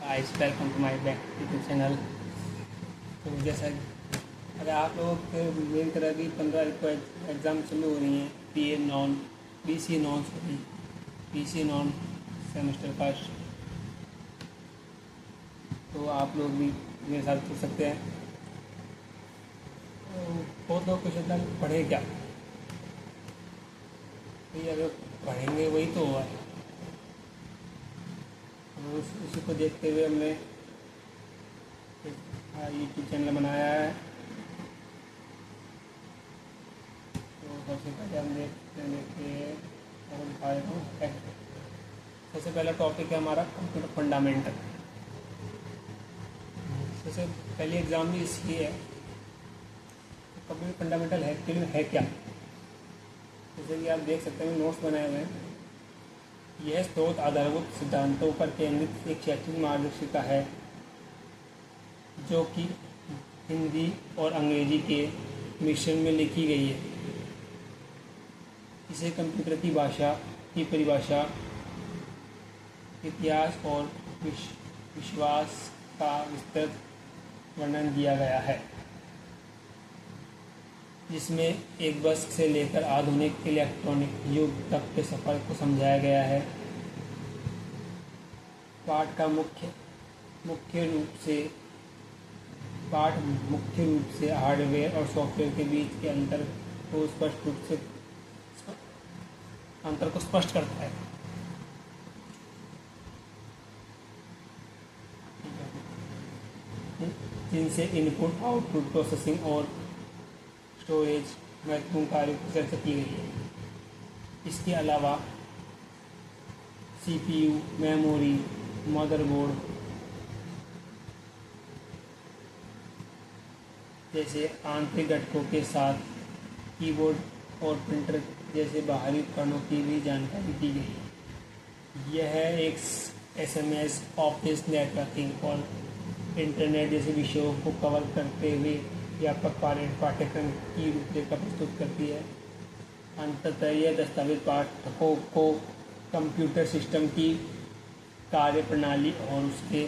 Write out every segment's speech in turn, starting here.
Guys, welcome to my back YouTube channel. तो जैसा अगर आप लोगों के मेरी तरह की 15 को एग्ज़ाम चालू हो रही हैं, P A non B C non sorry B C non semester first, तो आप लोग भी मेरे साथ जुड़ सकते हैं। तो बहुत लोग कुछ इतना पढ़े क्या भाई, अगर पढ़ेंगे वही तो हुआ है। तो उसी को देखते हुए हमने यूट्यूब चैनल बनाया है। तो सबसे पहले हम देखते हैं कि दिखा देता हूँ। सबसे पहला टॉपिक है हमारा कंप्यूटर फंडामेंटल। सबसे पहली एग्ज़ाम भी इसकी है, कंप्यूटर फंडामेंटल है एक्चुअली है क्या। जैसे कि आप देख सकते हैं, नोट्स बनाए हुए हैं। यह स्रोत आधारभूत सिद्धांतों पर केंद्रित एक शैक्षिक मार्गदर्शिका है जो कि हिंदी और अंग्रेजी के मिश्रण में लिखी गई है। इसे कंप्यूटर की भाषा की परिभाषा, इतिहास और विश्वास का विस्तृत वर्णन दिया गया है, जिसमें एक बस से लेकर आधुनिक इलेक्ट्रॉनिक युग तक के सफ़र को समझाया गया है। पाठ मुख्य रूप से हार्डवेयर और सॉफ्टवेयर के बीच के अंतर को स्पष्ट करता है। जिनसे इनपुट आउटपुट प्रोसेसिंग और स्टोरेज महत्वपूर्ण कार्यों की चर्चा की गई है। इसके अलावा सीपीयू, मेमोरी, मदरबोर्ड जैसे आंतरिक घटकों के साथ कीबोर्ड और प्रिंटर जैसे बाहरी उपकरणों की भी जानकारी दी गई है। यह एक एसएमएस, ऑफिस, नेटवर्किंग और इंटरनेट जैसे विषयों को कवर करते हुए व्यापक पाठ्यक्रम की रूपरेखा प्रस्तुत करती है। अंततः यह दस्तावेज पाठकों को कंप्यूटर सिस्टम की कार्यप्रणाली और उसके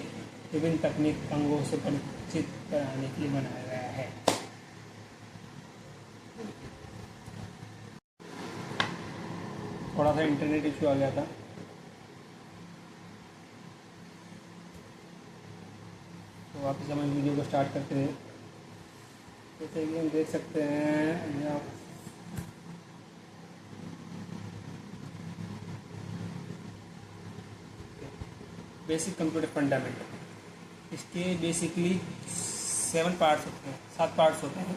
विभिन्न तकनीक अंगों से परिचित कराने के लिए बनाया गया है। थोड़ा सा इंटरनेट इशू आ गया था, तो वापस हम वीडियो को स्टार्ट करते हैं। जैसे कि हम देख सकते हैं, बेसिक कंप्यूटर फंडामेंटल। इसके बेसिकली 7 पार्ट्स होते हैं, 7 पार्ट्स होते हैं।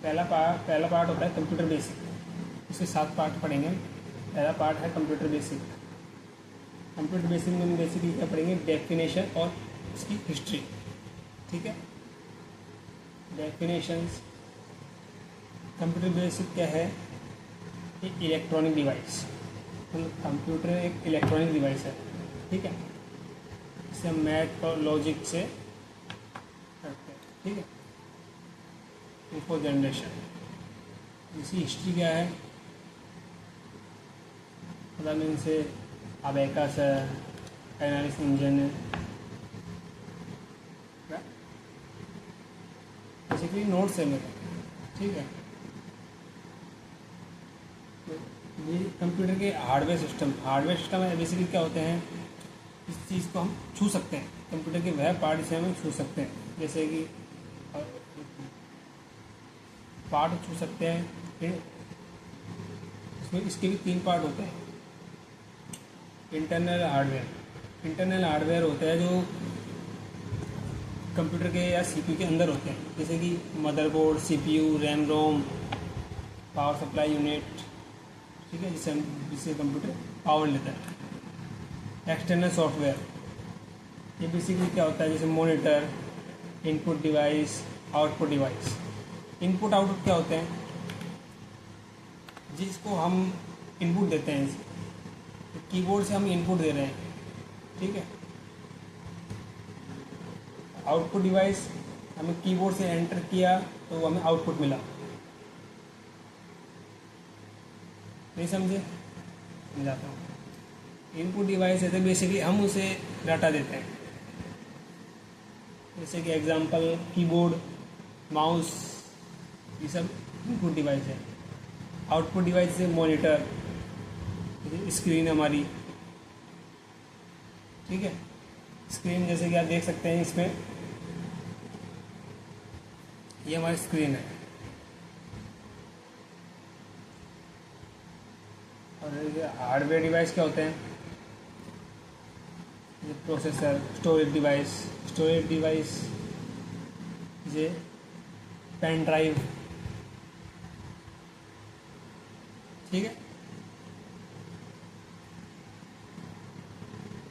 पहला पार्ट होता है कंप्यूटर बेसिक। इसके 7 पार्ट पढ़ेंगे। पहला पार्ट है कंप्यूटर बेसिक। कंप्यूटर बेसिक में हम बेसिकली क्या पढ़ेंगे? डेफिनेशन और इसकी हिस्ट्री। ठीक है, डेफिनेशंस। कंप्यूटर बेसिक क्या है? एक इलेक्ट्रॉनिक डिवाइस। कंप्यूटर एक इलेक्ट्रॉनिक डिवाइस है। ठीक है, इसे मैथ और लॉजिक से करते हैं। ठीक है, इन्फो जनरेशन। इसकी हिस्ट्री क्या है? मतलब इनसे अबेकस है, एनालिसिस इंजन है। बेसिकली नोट्स है मेरे। ठीक है, ये कंप्यूटर के हार्डवेयर सिस्टम है। बेसिकली क्या होते हैं? इस चीज़ को हम छू सकते हैं। कंप्यूटर के वह पार्ट से हम छू सकते हैं, जैसे कि पार्ट छू सकते हैं। फिर इसमें इसके भी 3 पार्ट होते हैं। इंटरनल हार्डवेयर होता है जो कंप्यूटर के या सीपीयू के अंदर होते हैं, जैसे कि motherboard, CPU, RAM ROM, power supply unit. ठीक है, जिससे कंप्यूटर पावर लेता है। एक्सटर्नल सॉफ्टवेयर, ये बेसिकली क्या होता है? जैसे monitor, input device, output device. Input output क्या होते हैं? जिसको हम इनपुट देते हैं, तो कीबोर्ड से हम इनपुट दे रहे हैं। ठीक है, आउटपुट डिवाइस, हमें कीबोर्ड से एंटर किया तो हमें आउटपुट मिला। नहीं समझे? समझाता हूँ। इनपुट डिवाइस है तो बेसिकली हम उसे डाटा देते हैं। जैसे कि एग्जांपल कीबोर्ड, माउस, ये सब इनपुट डिवाइस है। आउटपुट डिवाइस है मॉनिटर, स्क्रीन हमारी, ठीक है। स्क्रीन जैसे कि आप देख सकते हैं इसमें, ये हमारी स्क्रीन है। और ये हार्डवेयर डिवाइस क्या होते हैं, ये प्रोसेसर, स्टोरेज डिवाइस ये पेन ड्राइव, ठीक है।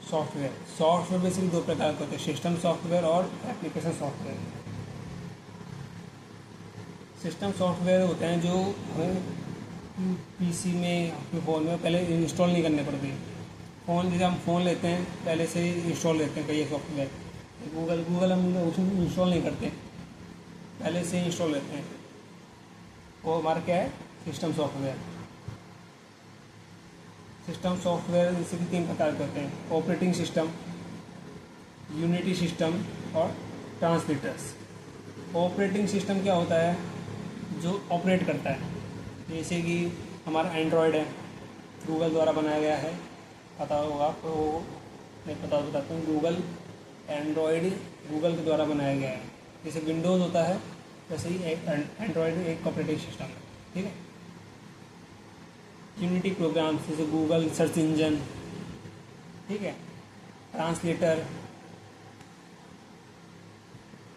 सॉफ्टवेयर बेसिकली दो प्रकार के होते हैं, सिस्टम सॉफ्टवेयर और एप्लीकेशन सॉफ्टवेयर। सिस्टम सॉफ्टवेयर होते हैं जो हमें पीसी में, अपने फ़ोन में पहले इंस्टॉल नहीं करने पड़ते। फ़ोन जैसे हम फ़ोन लेते हैं पहले से ही इंस्टॉल लेते हैं कई सॉफ्टवेयर। गूगल हम उसमें इंस्टॉल नहीं करते, पहले से ही इंस्टॉल लेते हैं। वो हमारा क्या है, सिस्टम सॉफ्टवेयर। सिस्टम सॉफ्टवेयर जैसे कि 3 प्रकार के होते हैं, ऑपरेटिंग सिस्टम, यूनिटी सिस्टम और ट्रांसमीटर्स। ऑपरेटिंग सिस्टम क्या होता है, जो ऑपरेट करता है। जैसे कि हमारा एंड्रॉयड है, गूगल द्वारा बनाया गया है, पता होगा आपको, मैं बताता हूँ। एंड्रॉयड गूगल के द्वारा बनाया गया है। जैसे विंडोज़ होता है वैसे ही एक एंड्रॉयड एक ऑपरेटिंग सिस्टम है, ठीक है। यूनिटी प्रोग्राम जैसे गूगल सर्च इंजन, ठीक है। ट्रांसलेटर।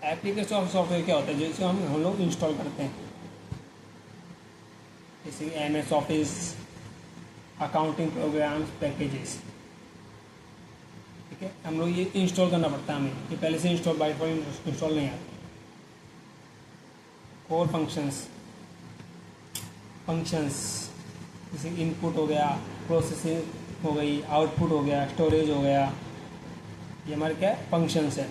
एप्लीकेशन सॉफ्टवेयर क्या होता है, जैसे हम लोग इंस्टॉल करते हैं, जैसे MS office, accounting programs, packages, ठीक है। हम लोग ये इंस्टॉल करना पड़ता है हमें, ये पहले से इंस्टॉल बाय डिफ़ॉल्ट इंस्टॉल नहीं आता। कोर फंक्शंस जैसे इनपुट हो गया, प्रोसेसिंग हो गई, आउटपुट हो गया, स्टोरेज हो गया, ये हमारे क्या है, फंक्शंस है।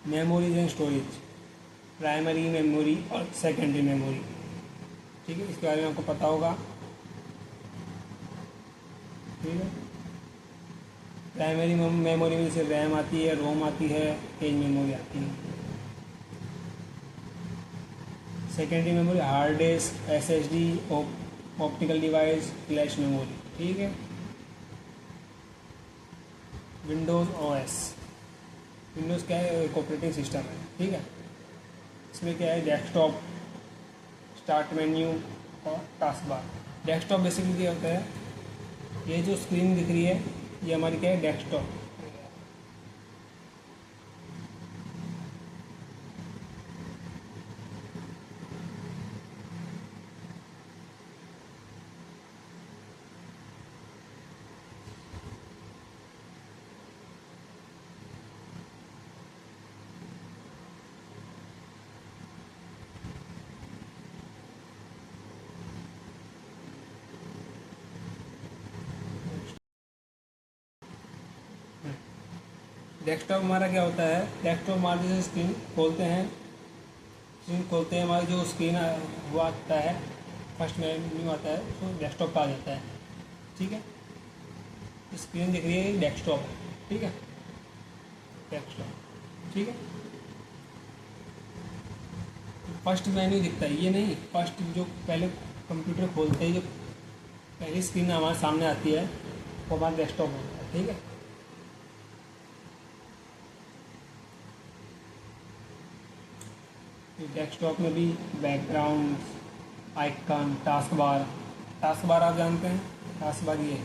Memories and storage, primary memory और सेकेंडरी मेमोरी, ठीक है। इसके बारे में आपको पता होगा, ठीक है। प्राइमरी मेमोरी में जैसे रैम आती है, रोम आती है, पेज मेमोरी आती है। Secondary memory hard disk, SSD, optical device, flash memory, ठीक है। विंडोज़ OS, विंडोज़ क्या है, एक ऑपरेटिंग सिस्टम है, ठीक है। इसमें क्या है, डेस्कटॉप, स्टार्ट मेन्यू और टास्क बार। डेस्कटॉप बेसिकली क्या होता है, ये जो स्क्रीन दिख रही है ये हमारी क्या है, डेस्कटॉप। डेस्कटॉप हमारा क्या होता है, डेस्कटॉप हमारे जैसे स्क्रीन खोलते हैं, हमारी जो स्क्रीन वो आता है, फर्स्ट मेन्यू आता है, तो डेस्कटॉप का आ जाता है, ठीक है। स्क्रीन दिख रही है, डेस्कटॉप, ठीक है, डेस्कटॉप, ठीक है। फर्स्ट मेन्यू दिखता है, ये नहीं, फर्स्ट जो पहले कंप्यूटर खोलते ही जो पहली स्क्रीन हमारे सामने आती है वो हमारा डेस्कटॉप होता है, ठीक है। डेस्कटॉप में भी बैकग्राउंड, आइकन, टास्क बार आप जानते हैं, टास्क बार ये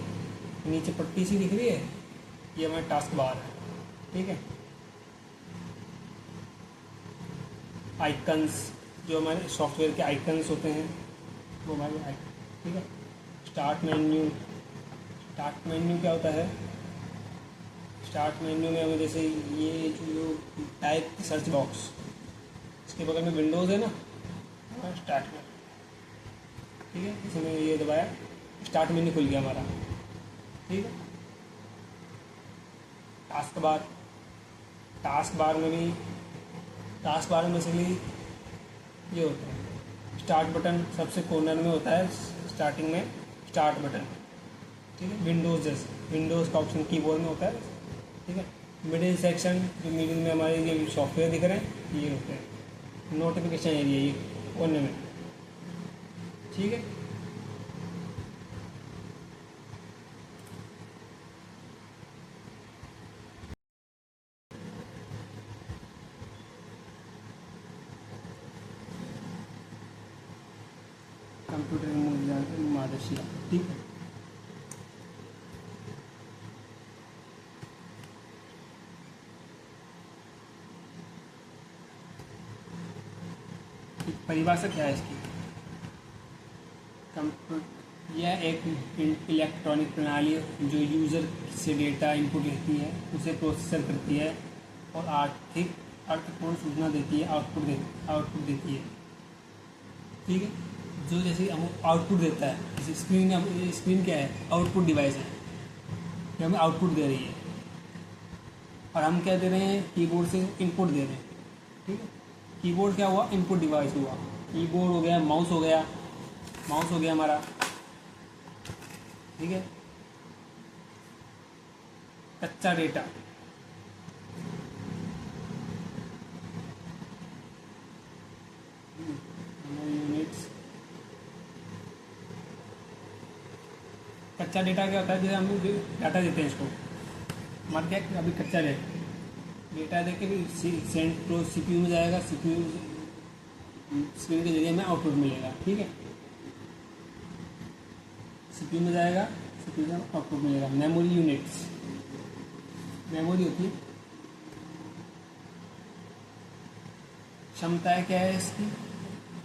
नीचे पट्टी सी दिख रही है, ये हमारा टास्क बार है, ठीक है। आइकन्स, जो हमारे सॉफ्टवेयर के आइकन्स होते हैं वो हमारे आइकन, ठीक है। स्टार्ट मेन्यू क्या होता है, स्टार्ट मेन्यू में हमें जैसे ये जो टाइप सर्च बॉक्स, इसके बगल में विंडोज़ है ना, स्टार्ट में, ठीक है। इसमें ये दबाया, स्टार्ट मेन्यू खुल गया हमारा, ठीक है। टास्क बार में बेसिकली ये होता है, स्टार्ट बटन सबसे कॉर्नर में होता है, स्टार्टिंग में स्टार्ट बटन, ठीक है। विंडोज़ का ऑप्शन कीबोर्ड में होता है, ठीक है। मिडिल सेक्शन, जो मिडिल में हमारे ये सॉफ्टवेयर दिख रहे हैं ये होते हैं नोटिफिकेशन एरिया, ये कोने में। ठीक है, कंप्यूटर मार्गदर्शिका। ठीक है, परिभाषा क्या है इसकी? कंप्यूटर यह एक इलेक्ट्रॉनिक प्रणाली है जो यूज़र से डेटा इनपुट लेती है, उसे प्रोसेसर करती है और अर्थपूर्ण सूचना देती है, आउटपुट देती है। ठीक है, जो जैसे हम आउटपुट देता है, जैसे स्क्रीन क्या है? आउटपुट डिवाइस है, जो हमें आउटपुट दे रही है, और हम क्या दे रहे हैं? कीबोर्ड से इनपुट दे रहे हैं। ठीक है, कीबोर्ड क्या हुआ? इनपुट डिवाइस हुआ। कीबोर्ड हो गया, माउस हो गया, माउस हो गया हमारा। ठीक है, कच्चा डेटा, यूनिट्स। कच्चा डेटा क्या होता है? जैसे हम डाटा देते हैं इसको, मान क्या अभी कच्चा डेटा दे के भी सेंट्रो सीपीयू में जाएगा, सीपीयू स्क्रीन के जरिए हमें आउटपुट मिलेगा। ठीक है, सीपीयू में जाएगा, सीपीयू में आउटपुट मिलेगा। मेमोरी यूनिट्स, मेमोरी होती है, क्षमताएं क्या है इसकी?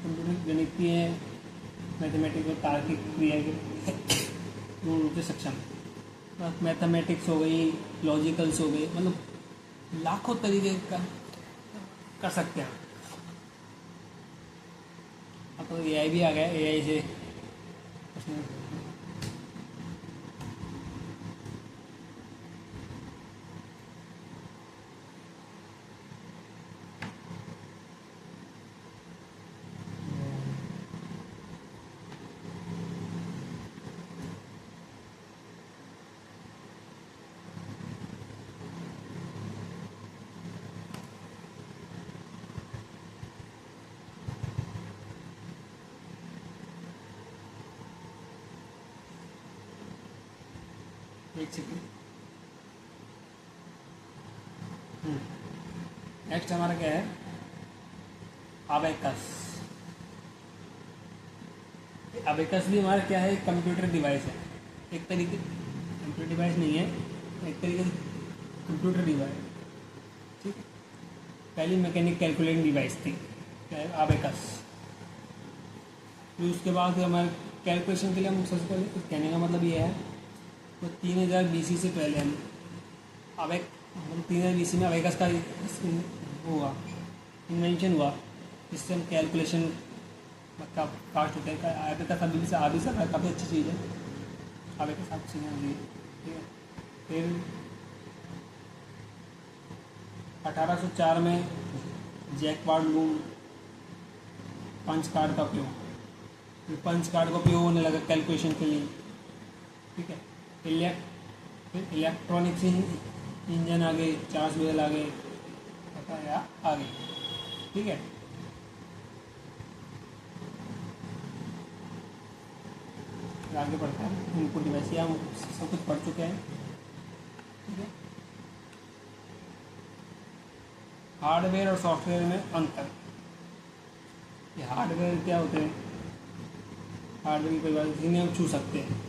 कंप्यूटर गणितीय है, मैथमेटिकल तार्किक क्रिया के पूर्ण रूप से सक्षम। मैथमेटिक्स हो गई, लॉजिकल्स हो गए, मतलब लाखों तरीके का कर सकते हैं। अब तो एआई भी आ गया, एआई से एक सेकेंड। नेक्स्ट हमारा क्या है? अबेकस। अबेकस भी हमारा क्या है? कंप्यूटर डिवाइस है, एक तरीके कंप्यूटर डिवाइस नहीं है, एक तरीके से कंप्यूटर डिवाइस। ठीक है, पहली मैकेनिक कैलकुलेटिंग डिवाइस थी क्या है? अबेकस। फिर उसके बाद हमारे कैलकुलेशन के लिए हम सबसे पहले कहने का मतलब ये है, तो 3000 BC से पहले हम अबेक 3000 BC में अबेकस का हुआ, इन्वेंशन हुआ, जिससे हम कैलकुलेशन का कास्ट होता है। अबेकस अभी से आ भी सकता है, काफ़ी अच्छी चीज़ है अबेकस, आप सीखना चाहिए। ठीक है, फिर 1804 में जैकवार्ड लूम पंच कार्ड का उपयोग, पंच कार्ड का उपयोग होने लगा कैलकुलेशन के लिए। ठीक है, फिर इलेक्ट्रॉनिक्स इंजन आ गए, चार्ल्स बेल आ गए, आ गए। ठीक है, आगे बढ़ते हैं। इनपुट डिवाइस हम सब कुछ पढ़ चुके हैं। ठीक है, हार्डवेयर और सॉफ्टवेयर में अंतर। ये हार्डवेयर क्या होते हैं? हार्डवेयर की परिभाषा, जिन्हें हम छू सकते हैं,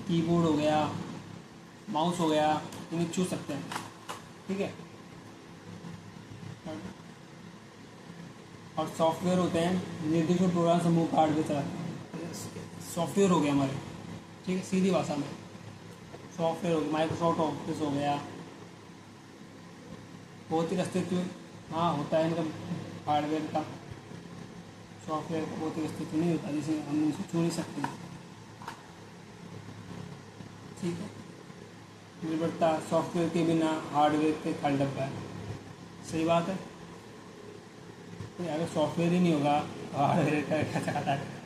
कीबोर्ड हो गया, माउस हो गया, इन्हें छू सकते हैं। ठीक है, और सॉफ्टवेयर होते हैं निर्दिष्ट प्रोग्राम समूह का हार्डवेयर चलाते हैं। सॉफ्टवेयर हो गया हमारे, ठीक है, सीधी भाषा में सॉफ्टवेयर हो गया, माइक्रोसॉफ्ट ऑफिस हो गया, भौतिक अस्तित्व हाँ होता है इनका, हार्डवेयर का। सॉफ्टवेयर का भौतिक अस्तित्व नहीं होता, जिसे हम इनसे छू नहीं सकते। ठीक है, निर्भरता, सॉफ्टवेयर के बिना हार्डवेयर के खाली डब्बा है। सही बात है, तो अगर सॉफ्टवेयर ही नहीं होगा तो हार्डवेयर का क्या चलाता है?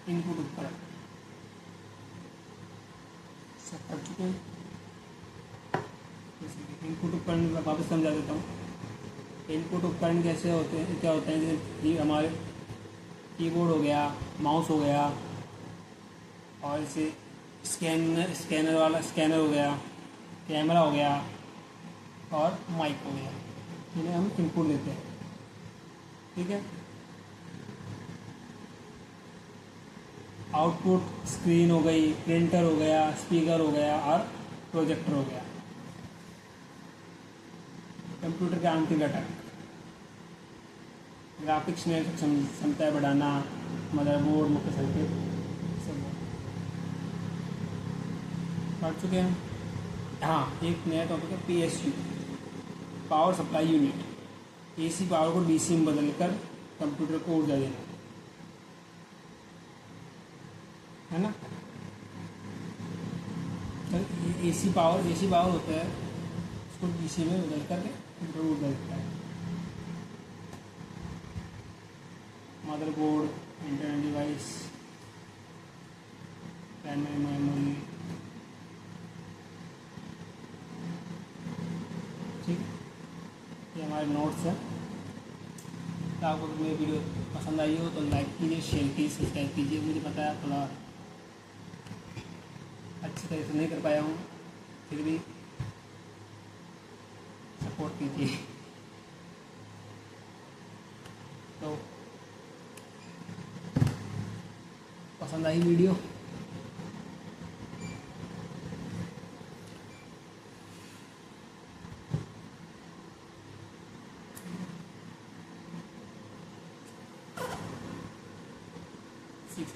इनपुट उपकरण सब कर चुके हैं। इनपुट उपकरण वापस समझा देता हूँ। इनपुट उपकरण कैसे होते हैं, क्या होते हैं, जैसे हमारे कीबोर्ड हो गया, माउस हो गया, और इसे स्कैनर हो गया, कैमरा हो गया और माइक हो गया, इन्हें हम इनपुट देते हैं। ठीक है। आउटपुट स्क्रीन हो गई, प्रिंटर हो गया, स्पीकर हो गया और प्रोजेक्टर हो गया। कंप्यूटर के आंतरिक घटक, ग्राफिक्स में क्षमता बढ़ाना, मदरबोर्ड, मुख्य सर्किट, सब पढ़ चुके हैं। हाँ, एक नया टॉपिक है PSU, power supply unit. AC power को DC में बदलकर कंप्यूटर को ऊर्जा देना, है ना। AC पावर होता है, उसको DC में बदल करके कंप्यूटर ऊर्जा देता है। Motherboard, internal device, primary memory, ठीक। ये हमारे नोट्स हैं। तो आपको मेरी वीडियो पसंद आई हो तो लाइक कीजिए, शेयर कीजिए, सब्सक्राइब कीजिए। मुझे पता है थोड़ा अच्छी तरह से नहीं कर पाया हूँ, फिर भी सपोर्ट कीजिए। तो पसंद आई वीडियो,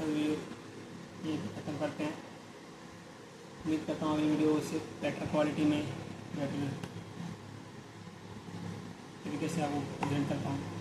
वीडियो ये खत्म करते हैं। उम्मीद करता हूँ अगली वीडियो से बेटर क्वालिटी में, बेटर तरीके से आपको प्रेजेंट करता हूँ।